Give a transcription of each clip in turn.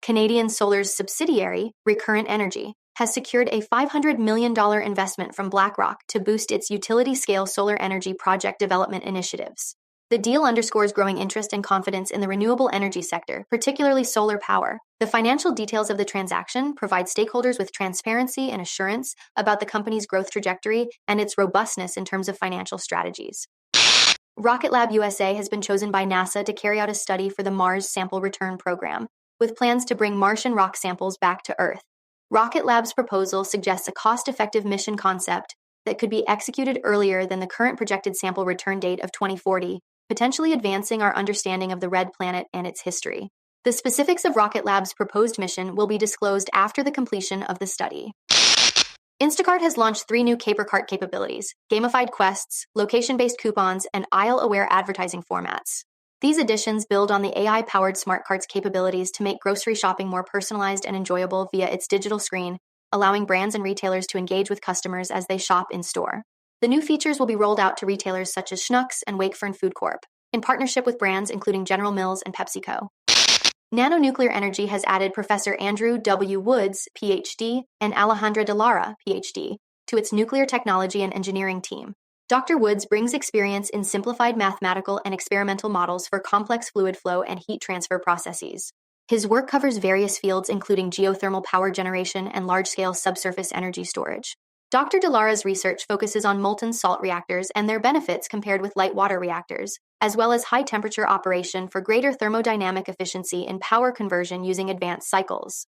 Canadian Solar's subsidiary, Recurrent Energy, has secured a $500 million investment from BlackRock to boost its utility-scale solar energy project development initiatives. The deal underscores growing interest and confidence in the renewable energy sector, particularly solar power. The financial details of the transaction provide stakeholders with transparency and assurance about the company's growth trajectory and its robustness in terms of financial strategies. Rocket Lab USA has been chosen by NASA to carry out a study for the Mars Sample Return Program, with plans to bring Martian rock samples back to Earth. Rocket Lab's proposal suggests a cost-effective mission concept that could be executed earlier than the current projected sample return date of 2040, potentially advancing our understanding of the red planet and its history. The specifics of Rocket Lab's proposed mission will be disclosed after the completion of the study. Instacart has launched 3 new Caper Cart capabilities: gamified quests, location-based coupons, and aisle-aware advertising formats. These additions build on the AI-powered Smart Cart's capabilities to make grocery shopping more personalized and enjoyable via its digital screen, allowing brands and retailers to engage with customers as they shop in-store. The new features will be rolled out to retailers such as Schnucks and Wakefern Food Corp, in partnership with brands including General Mills and PepsiCo. Nanonuclear Energy has added Professor Andrew W. Woods, Ph.D., and Alejandra De Lara, Ph.D., to its nuclear technology and engineering team. Dr. Woods brings experience in simplified mathematical and experimental models for complex fluid flow and heat transfer processes. His work covers various fields including geothermal power generation and large-scale subsurface energy storage. Dr. De Lara's research focuses on molten salt reactors and their benefits compared with light water reactors, as well as high-temperature operation for greater thermodynamic efficiency in power conversion using advanced cycles.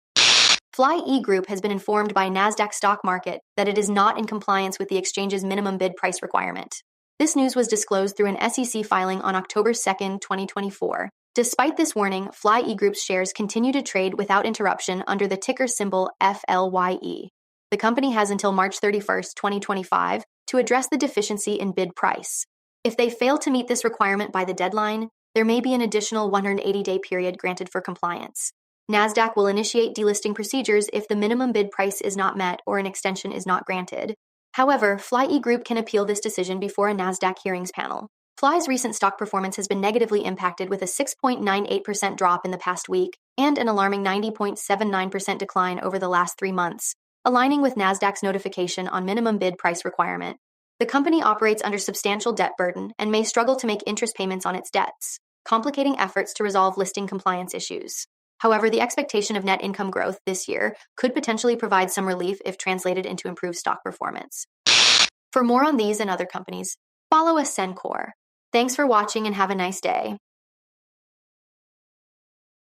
FLYE Group has been informed by Nasdaq Stock Market that it is not in compliance with the exchange's minimum bid price requirement. This news was disclosed through an SEC filing on October 2, 2024. Despite this warning, FLYE Group's shares continue to trade without interruption under the ticker symbol FLYE. The company has until March 31, 2025, to address the deficiency in bid price. If they fail to meet this requirement by the deadline, there may be an additional 180-day period granted for compliance. Nasdaq will initiate delisting procedures if the minimum bid price is not met or an extension is not granted. However, FLYE Group can appeal this decision before a Nasdaq hearings panel. FLYE's recent stock performance has been negatively impacted with a 6.98% drop in the past week and an alarming 90.79% decline over the last 3 months, aligning with Nasdaq's notification on minimum bid price requirement. The company operates under substantial debt burden and may struggle to make interest payments on its debts, complicating efforts to resolve listing compliance issues. However, the expectation of net income growth this year could potentially provide some relief if translated into improved stock performance. For more on these and other companies, follow Ascencore. Thanks for watching and have a nice day.